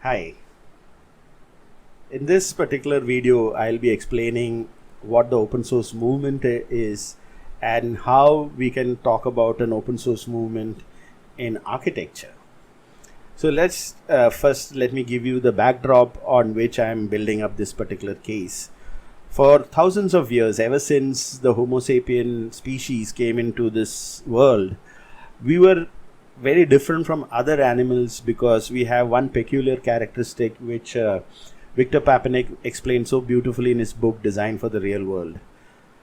Hi. In this particular video, I'll be explaining what the open source movement is and how we can talk about an open source movement in architecture. So first let me give you the backdrop on which I'm building up this particular case. For thousands of years, ever since the Homo sapien species came into this world, we were very different from other animals because we have one peculiar characteristic which Victor Papanek explained so beautifully in his book Design for the Real World.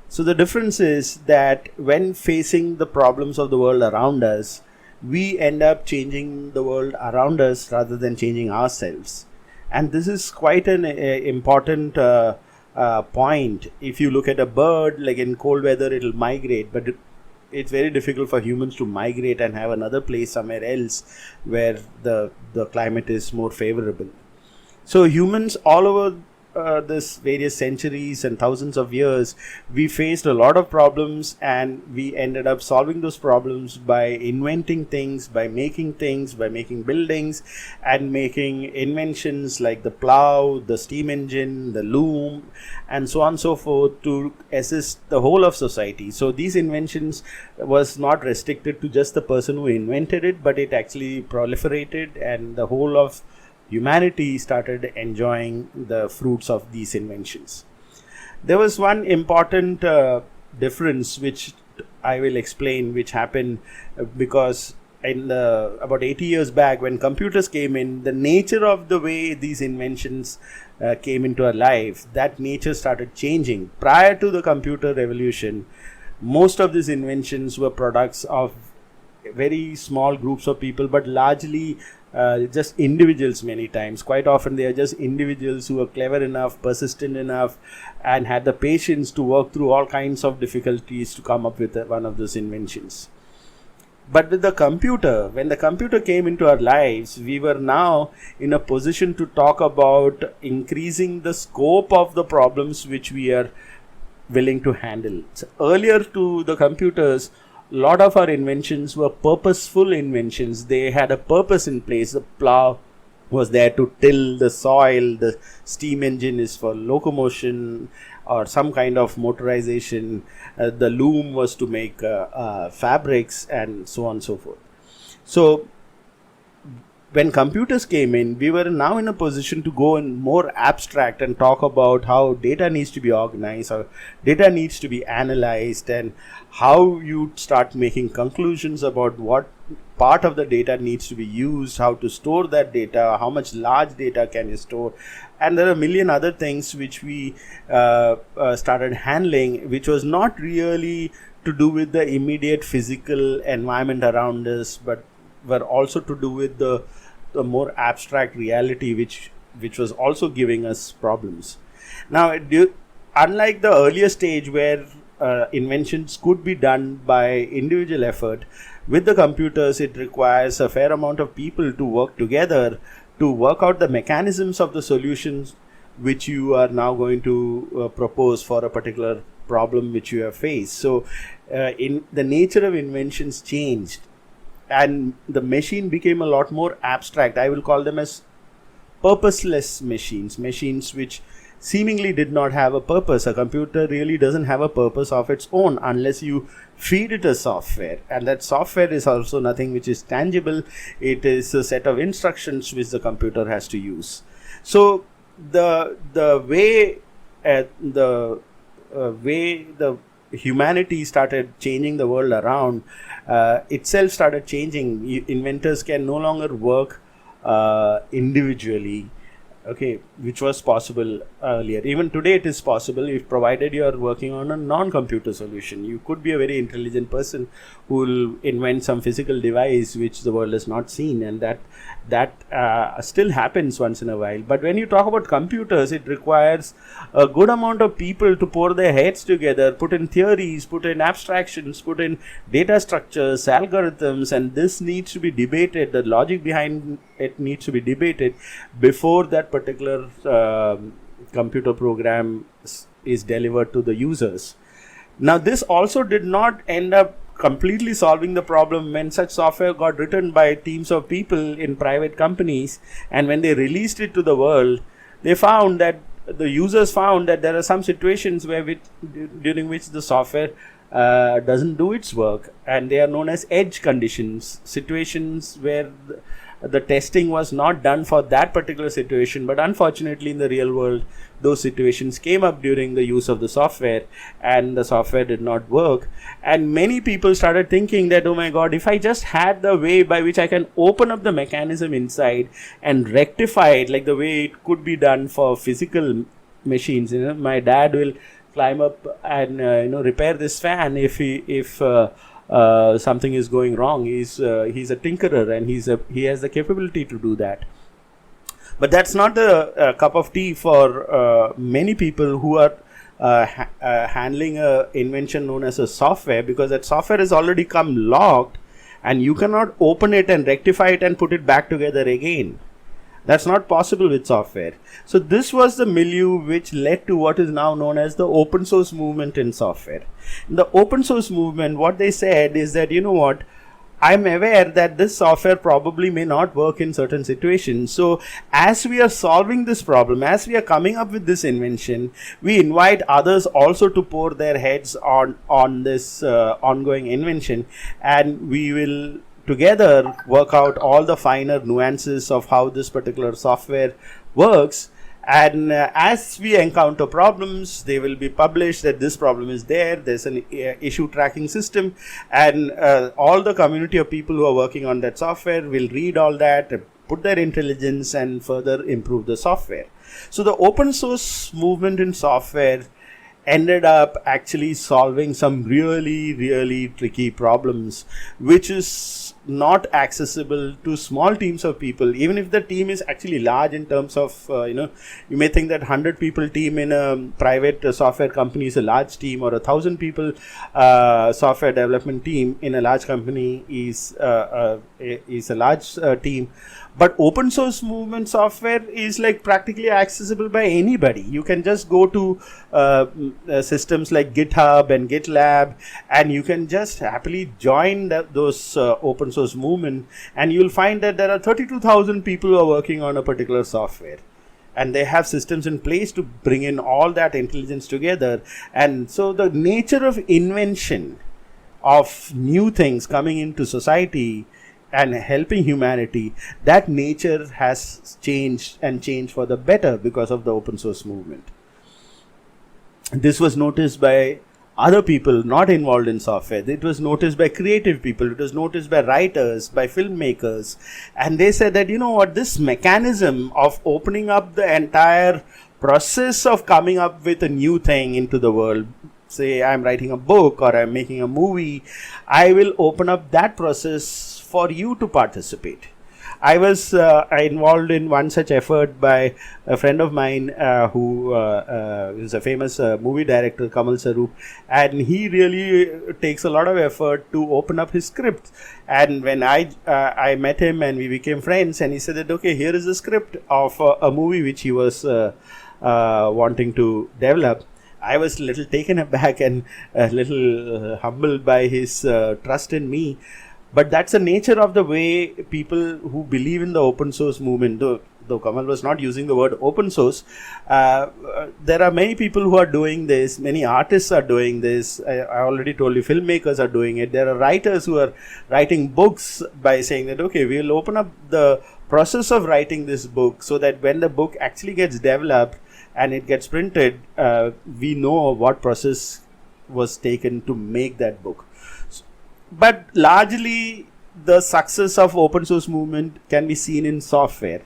So the difference is that when facing the problems of the world around us, we end up changing the world around us rather than changing ourselves. And this is quite an important point. If you look at a bird, like in cold weather, it'll migrate, but it's very difficult for humans to migrate and have another place somewhere else where the climate is more favorable. So humans all over this various centuries and thousands of years, we faced a lot of problems, and we ended up solving those problems by inventing things, by making buildings, and making inventions like the plow, the steam engine, the loom, and so on and so forth to assist the whole of society. So these inventions was not restricted to just the person who invented it, but it actually proliferated, and the whole of humanity started enjoying the fruits of these inventions. There was one important difference which I will explain, which happened because about 80 years back, when computers came in, the nature of the way these inventions came into our life, that nature started changing. Prior to the computer revolution, most of these inventions were products of very small groups of people, but largely just individuals. Many times, quite often, they are just individuals who were clever enough, persistent enough, and had the patience to work through all kinds of difficulties to come up with one of those inventions. But with the computer, when the computer came into our lives, we were now in a position to talk about increasing the scope of the problems which we are willing to handle. So earlier to the computers, a lot of our inventions were purposeful inventions. They had a purpose in place. The plow was there to till the soil. The steam engine is for locomotion or some kind of motorization. The loom was to make fabrics, and so on and so forth. So when computers came in, we were now in a position to go in more abstract and talk about how data needs to be organized, how data needs to be analyzed, and how you start making conclusions about what part of the data needs to be used, how to store that data, how much large data can you store. And there are a million other things which we started handling, which was not really to do with the immediate physical environment around us, but were also to do with the more abstract reality which was also giving us problems. Now, unlike the earlier stage where inventions could be done by individual effort, with the computers it requires a fair amount of people to work together to work out the mechanisms of the solutions which you are now going to propose for a particular problem which you have faced. So in the nature of inventions changed, and the machine became a lot more abstract. I will call them as purposeless machines which seemingly did not have a purpose. A computer really doesn't have a purpose of its own unless you feed it a software, and that software is also nothing which is tangible. It is a set of instructions which the computer has to use. So the way the humanity started changing the world around itself started changing. Inventors can no longer work individually, okay, which was possible earlier. Even today it is possible, if provided you are working on a non-computer solution. You could be a very intelligent person who will invent some physical device which the world has not seen, and that still happens once in a while. But when you talk about computers, it requires a good amount of people to pour their heads together, put in theories, put in abstractions, put in data structures, algorithms, and this needs to be debated. The logic behind it needs to be debated before that particular computer program is delivered to the users. Now, this also did not end up completely solving the problem when such software got written by teams of people in private companies, and when they released it to the world, they found that the users found that there are some situations during which the software doesn't do its work, and they are known as edge conditions, situations where the testing was not done for that particular situation, but unfortunately in the real world those situations came up during the use of the software, and the software did not work. And many people started thinking that, oh my god, if I just had the way by which I can open up the mechanism inside and rectify it like the way it could be done for physical machines, my dad will climb up and repair this fan if something is going wrong. He's a tinkerer, and he has the capability to do that. But that's not a cup of tea for many people who are handling a invention known as a software, because that software has already come locked and you cannot open it and rectify it and put it back together again. That's not possible with software. So this was the milieu which led to what is now known as the open source movement in software. In the open source movement, what they said is that, I'm aware that this software probably may not work in certain situations. So as we are solving this problem, as we are coming up with this invention, we invite others also to pour their heads on this ongoing invention, and we will together work out all the finer nuances of how this particular software works. And as we encounter problems, they will be published that this problem is there. There's an issue tracking system, and all the community of people who are working on that software will read all that, put their intelligence, and further improve the software. So the open source movement in software ended up actually solving some really, really tricky problems, which is not accessible to small teams of people. Even if the team is actually large in terms of, you may think that 100 people team in a private software company is a large team, or 1,000 people software development team in a large company is a large team. But open source movement software is like practically accessible by anybody. You can just go to systems like GitHub and GitLab, and you can just happily join those open source movement, and you'll find that there are 32,000 people who are working on a particular software, and they have systems in place to bring in all that intelligence together. And so the nature of invention of new things coming into society and helping humanity, that nature has changed, and changed for the better because of the open source movement. This was noticed by other people not involved in software. It was noticed by creative people. It was noticed by writers, by filmmakers. And they said that, this mechanism of opening up the entire process of coming up with a new thing into the world, say I'm writing a book or I'm making a movie, I will open up that process for you to participate. I was involved in one such effort by a friend of mine who is a famous movie director, Kamal Saroop, and he really takes a lot of effort to open up his script. And when I met him and we became friends, and he said that, okay, here is a script of a movie which he was wanting to develop, I was a little taken aback and a little humbled by his trust in me. But that's the nature of the way people who believe in the open source movement, though Kamal was not using the word open source, there are many people who are doing this. Many artists are doing this. I already told you, filmmakers are doing it. There are writers who are writing books by saying that, okay, we'll open up the process of writing this book so that when the book actually gets developed and it gets printed, we know what process was taken to make that book. But largely, the success of open source movement can be seen in software,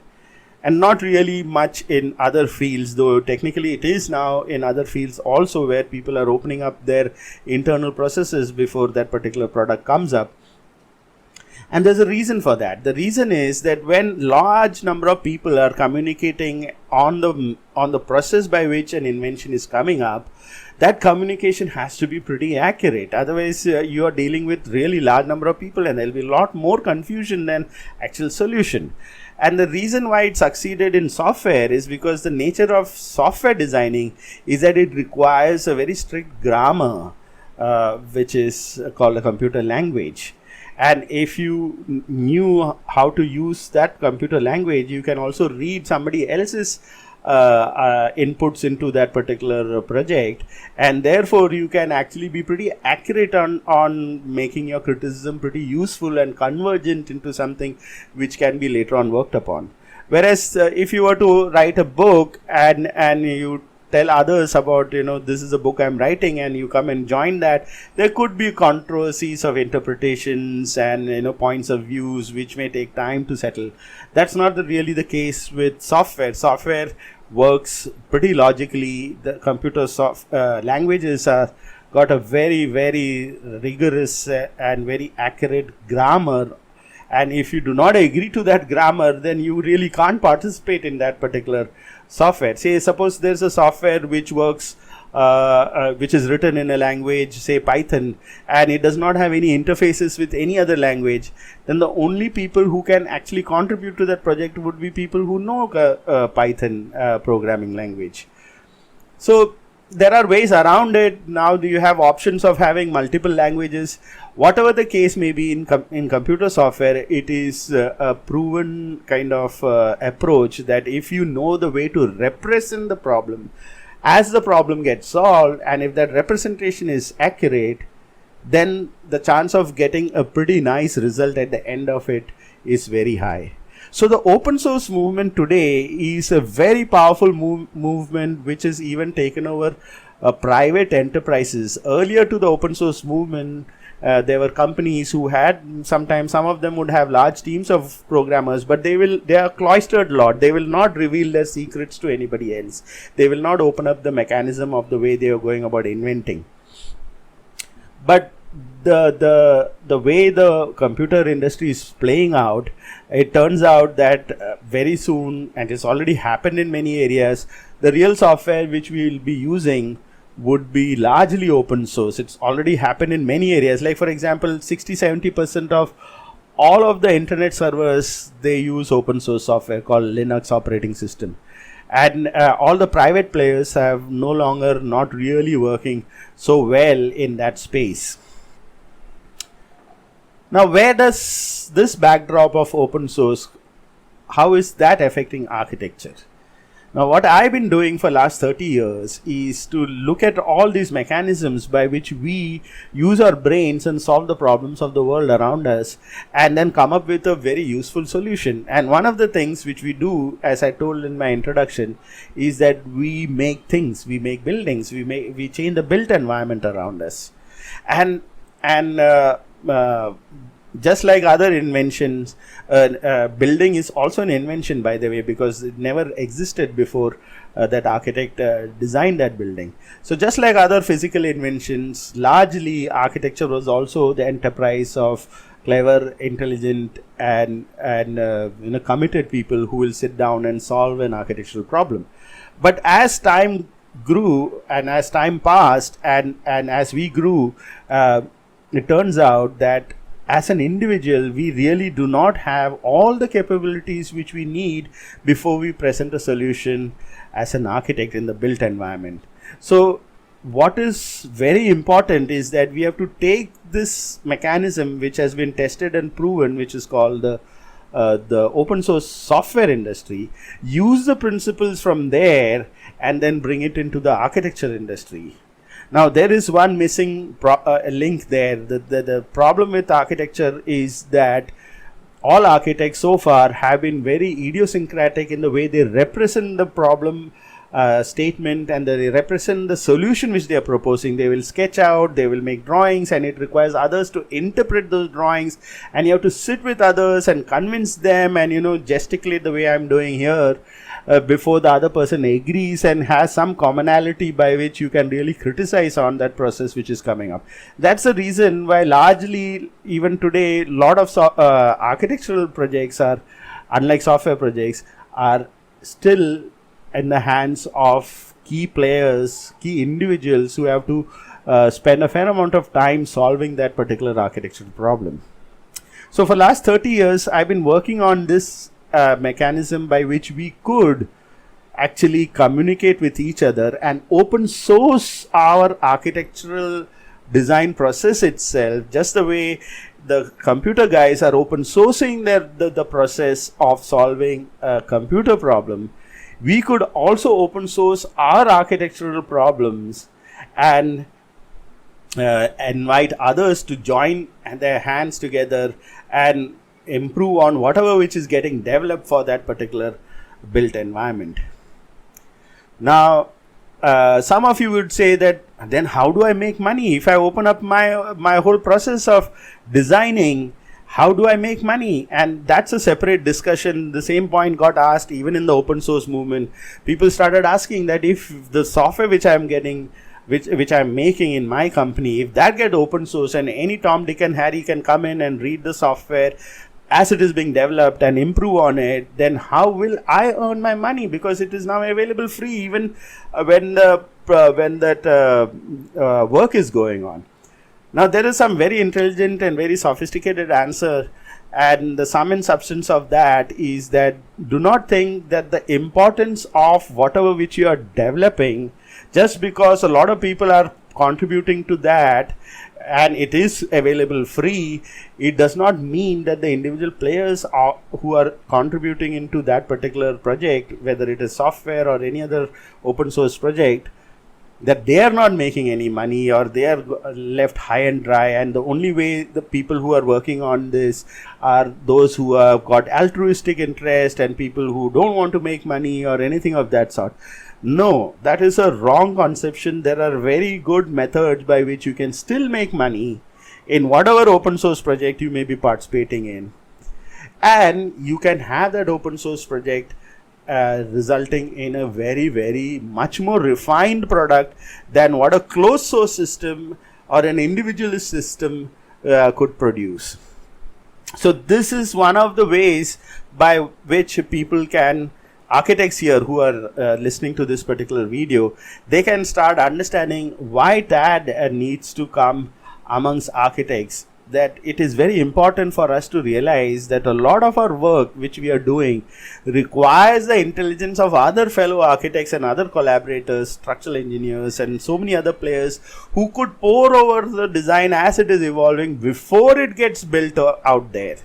and not really much in other fields, though technically it is now in other fields also, where people are opening up their internal processes before that particular product comes up. And there's a reason for that. The reason is that when large number of people are communicating on the process by which an invention is coming up, that communication has to be pretty accurate. Otherwise, you are dealing with really large number of people, and there will be a lot more confusion than actual solution. And the reason why it succeeded in software is because the nature of software designing is that it requires a very strict grammar which is called a computer language. And if you knew how to use that computer language, you can also read somebody else's inputs into that particular project, and therefore you can actually be pretty accurate on making your criticism pretty useful and convergent into something which can be later on worked upon. Whereas if you were to write a book and you tell others about, this is a book I'm writing, and you come and join that, there could be controversies of interpretations and points of views which may take time to settle. That's not really the case with software works pretty logically. The computer languages are got a very, very rigorous and very accurate grammar, and if you do not agree to that grammar, then you really can't participate in that particular software. Say, suppose there's a software which works, which is written in a language, say Python, and it does not have any interfaces with any other language, then the only people who can actually contribute to that project would be people who know Python programming language. So there are ways around it. Now you have options of having multiple languages. Whatever the case may be in computer software, it is a proven kind of approach that if you know the way to represent the problem, as the problem gets solved, and if that representation is accurate, then the chance of getting a pretty nice result at the end of it is very high. So the open source movement today is a very powerful movement which has even taken over private enterprises. Earlier to the open source movement, there were companies who had, sometimes some of them would have large teams of programmers, but they are cloistered lot. They will not reveal their secrets to anybody else. They will not open up the mechanism of the way they are going about inventing. But the way the computer industry is playing out, it turns out that very soon, and it's already happened in many areas, the real software which we will be using would be largely open source. It's already happened in many areas. Like for example, 60-70% of all of the internet servers, they use open source software called Linux operating system. And all the private players have no longer not really working so well in that space. Now, where does this backdrop of open source, how is that affecting architecture? Now, what I've been doing for last 30 years is to look at all these mechanisms by which we use our brains and solve the problems of the world around us, and then come up with a very useful solution. And one of the things which we do, as I told in my introduction, is that we make things, we make buildings, we change the built environment around us. And just like other inventions, building is also an invention, by the way, because it never existed before that architect designed that building. So just like other physical inventions, largely architecture was also the enterprise of clever, intelligent, and committed people who will sit down and solve an architectural problem. But as time grew and as time passed and as we grew, it turns out that as an individual, we really do not have all the capabilities which we need before we present a solution as an architect in the built environment. So what is very important is that we have to take this mechanism which has been tested and proven, which is called the open source software industry, use the principles from there and then bring it into the architecture industry. Now, there is one missing link there. The problem with architecture is that all architects so far have been very idiosyncratic in the way they represent the problem statement, and they represent the solution which they are proposing. They will sketch out, they will make drawings, and it requires others to interpret those drawings, and you have to sit with others and convince them and gesticulate the way I'm doing here before the other person agrees and has some commonality by which you can really criticize on that process which is coming up. That's the reason why largely even today a lot of architectural projects are, unlike software projects, are still in the hands of key players, key individuals who have to spend a fair amount of time solving that particular architectural problem. So for last 30 years, I've been working on this mechanism by which we could actually communicate with each other and open source our architectural design process itself, just the way the computer guys are open sourcing the process of solving a computer problem, we could also open source our architectural problems and invite others to join their hands together and improve on whatever which is getting developed for that particular built environment. Now, some of you would say that, then how do I make money? If I open up my whole process of designing, how do I make money? And that's a separate discussion. The same point got asked even in the open source movement. People started asking that if the software which I'm getting, which I'm making in my company, if that get open source and any Tom, Dick and Harry can come in and read the software as it is being developed and improve on it, then how will I earn my money? Because it is now available free even when that work is going on. Now there is some very intelligent and very sophisticated answer, and the sum and substance of that is that do not think that the importance of whatever which you are developing, just because a lot of people are contributing to that and it is available free, it does not mean that the individual players who are contributing into that particular project, whether it is software or any other open source project, that they are not making any money or they are left high and dry, and the only way the people who are working on this are those who have got altruistic interest and people who don't want to make money or anything of that sort. No, that is a wrong conception. There are very good methods by which you can still make money in whatever open source project you may be participating in, and you can have that open source project resulting in a very, very much more refined product than what a closed source system or an individualist system could produce. So this is one of the ways by which people can, architects here who are listening to this particular video, they can start understanding why that needs to come amongst architects. That it is very important for us to realize that a lot of our work which we are doing requires the intelligence of other fellow architects and other collaborators, structural engineers and so many other players who could pore over the design as it is evolving before it gets built out there.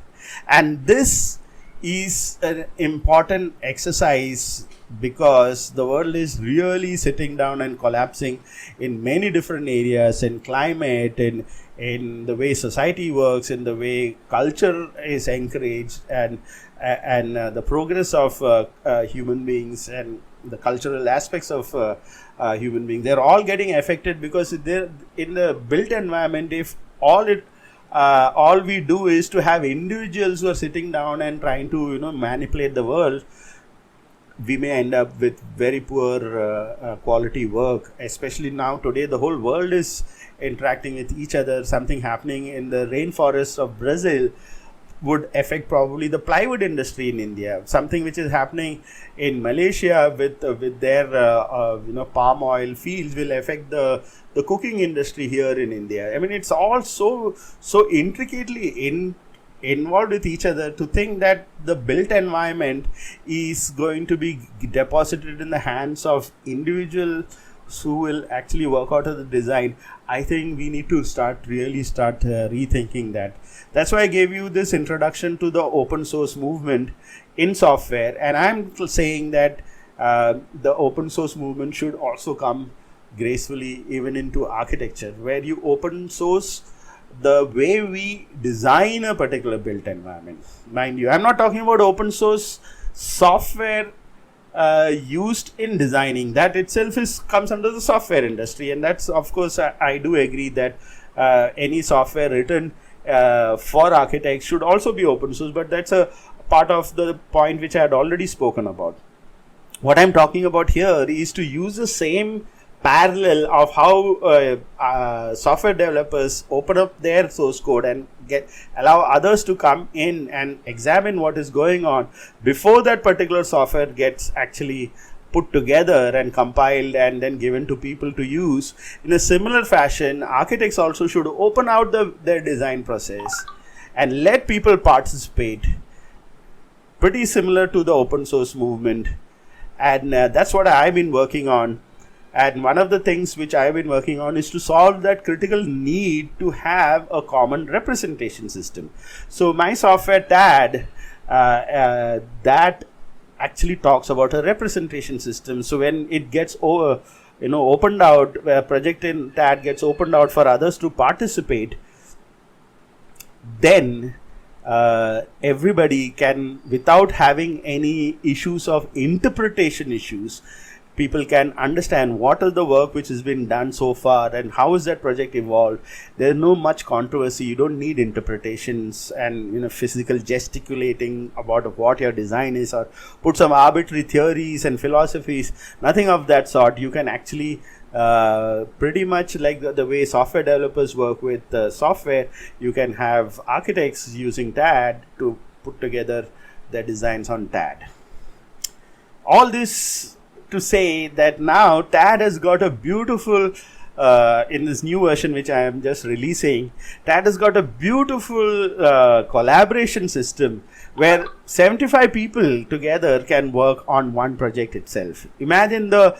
And this is an important exercise because the world is really sitting down and collapsing in many different areas, in climate, in the way society works, in the way culture is encouraged, and the progress of human beings and the cultural aspects of human beings. They're all getting affected because they're in the built environment. If all we do is to have individuals who are sitting down and trying to manipulate the world, we may end up with very poor quality work. Especially now today, the whole world is interacting with each other. Something happening in the rainforests of Brazil would affect probably the plywood industry in India. Something which is happening in Malaysia with their palm oil fields will affect the cooking industry here in India. I mean, it's all so intricately involved with each other. To think that the built environment is going to be deposited in the hands of individuals who will actually work out of the design, I think we need to start rethinking that. That's why I gave you this introduction to the open source movement in software, and I'm saying that the open source movement should also come gracefully even into architecture, where you open source the way we design a particular built environment. Mind you, I'm not talking about open source software used in designing. That itself comes under the software industry, and that's, of course, I do agree that any software written for architects should also be open source, but that's a part of the point which I had already spoken about. What I'm talking about here is to use the same parallel of how software developers open up their source code and allow others to come in and examine what is going on before that particular software gets actually put together and compiled and then given to people to use. In a similar fashion, architects also should open out their design process and let people participate, pretty similar to the open source movement. And that's what I've been working on And one of the things which I've been working on is to solve that critical need to have a common representation system. So my software TAD, that actually talks about a representation system. So when it gets opened out, a project in TAD gets opened out for others to participate, then everybody can, without having any issues of interpretation issues, people can understand what is the work which has been done so far and how is that project evolved. There's no much controversy. You don't need interpretations and physical gesticulating about what your design is, or put some arbitrary theories and philosophies. Nothing of that sort. You can actually pretty much like the way software developers work with software, you can have architects using TAD to put together their designs on TAD. All this to say that now TAD has got a beautiful, in this new version which I am just releasing, TAD has got a beautiful collaboration system where 75 people together can work on one project itself. Imagine the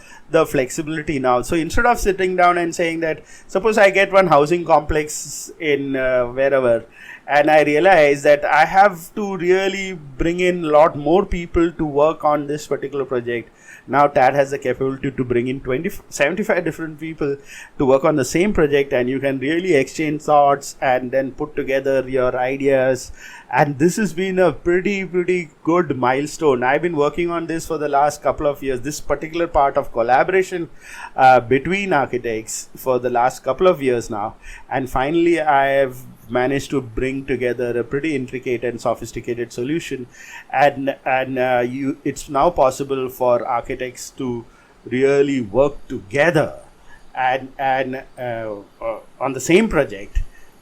flexibility now. So instead of sitting down and saying that, suppose I get one housing complex in wherever, and I realize that I have to really bring in a lot more people to work on this particular project. Now TAD has the capability to bring in 75 different people to work on the same project, and you can really exchange thoughts and then put together your ideas. And this has been a pretty good milestone. I've been working on this for the last couple of years, this particular part of collaboration between architects for the last couple of years now. And finally, I have managed to bring together a pretty intricate and sophisticated solution, and it's now possible for architects to really work together and on the same project.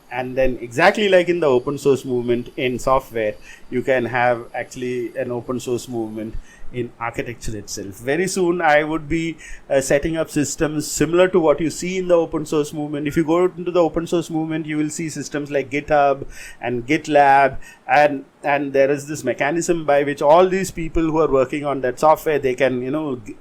And then exactly like in the open source movement in software, you can have actually an open source movement in architecture itself. Very soon I would be setting up systems similar to what you see in the open source movement. If you go into the open source movement, you will see systems like GitHub and GitLab, and there is this mechanism by which all these people who are working on that software, they can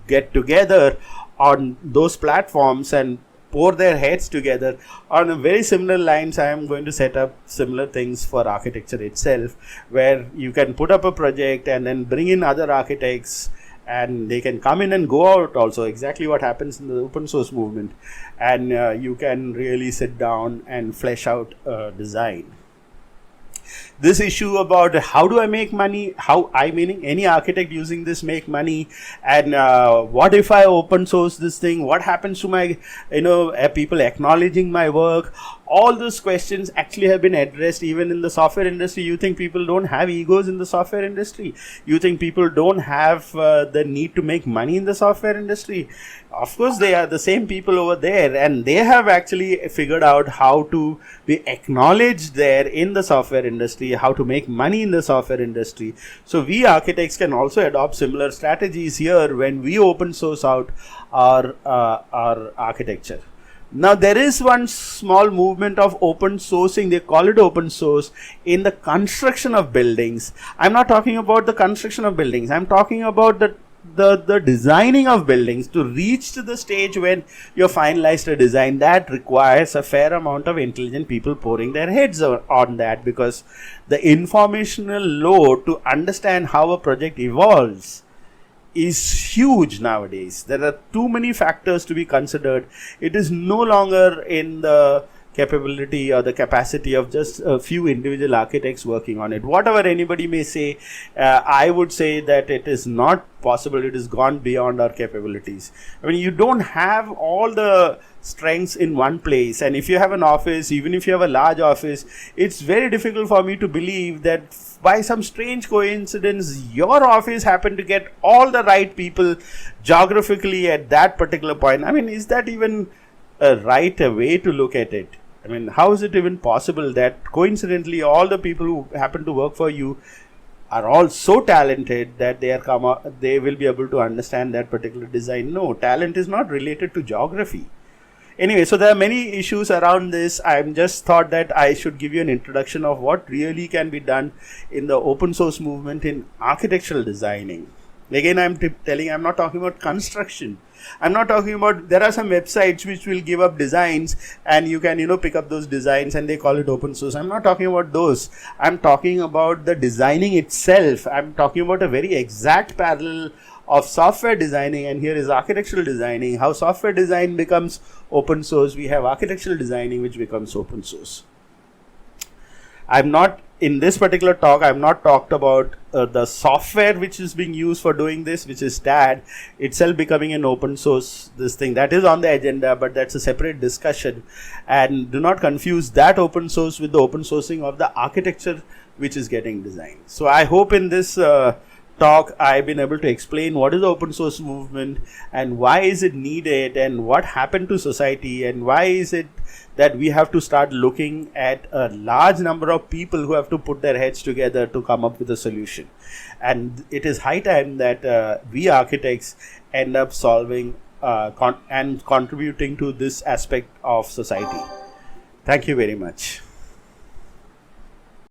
get together on those platforms and pour their heads together. On a very similar lines, I am going to set up similar things for architecture itself, where you can put up a project and then bring in other architects, and they can come in and go out also, exactly what happens in the open source movement. And you can really sit down and flesh out a design. This issue about how do I make money, meaning any architect using this make money, and what if I open source this thing, what happens to my people acknowledging my work. All those questions actually have been addressed even in the software industry. You think people don't have egos in the software industry? You think people don't have the need to make money in the software industry? Of course, they are the same people over there, and they have actually figured out how to be acknowledged there in the software industry, how to make money in the software industry. So we architects can also adopt similar strategies here when we open source out our architecture. Now there is one small movement of open sourcing, they call it open source, in the construction of buildings. I'm not talking about the construction of buildings, I'm talking about the designing of buildings. To reach to the stage when you finalized a design, that requires a fair amount of intelligent people pouring their heads on that, because the informational load to understand how a project evolves is huge nowadays. There are too many factors to be considered. It is no longer in the capability or the capacity of just a few individual architects working on it. Whatever anybody may say, I would say that it is not possible. It has gone beyond our capabilities. I mean, you don't have all the strengths in one place, and if you have an office, even if you have a large office, it's very difficult for me to believe that by some strange coincidence your office happened to get all the right people geographically at that particular point. I mean, is that even a right way to look at it? I mean, how is it even possible that coincidentally all the people who happen to work for you are all so talented that they will be able to understand that particular design? No, talent is not related to geography. Anyway, so there are many issues around this. I'm just thought that I should give you an introduction of what really can be done in the open source movement in architectural designing. Again, telling, I'm not talking about construction. I'm not talking about, there are some websites which will give up designs and you can, pick up those designs and they call it open source. I'm not talking about those. I'm talking about the designing itself. I'm talking about a very exact parallel of software designing, and here is architectural designing. How software design becomes open source. We have architectural designing which becomes open source. I'm not, in this particular talk, I've not talked about the software which is being used for doing this, which is TAD itself becoming an open source. This thing that is on the agenda, but that's a separate discussion. And do not confuse that open source with the open sourcing of the architecture which is getting designed. So I hope in this talk I've been able to explain what is the open source movement and why is it needed and what happened to society and why is it that we have to start looking at a large number of people who have to put their heads together to come up with a solution. And it is high time that we architects end up solving and contributing to this aspect of society. Thank you very much.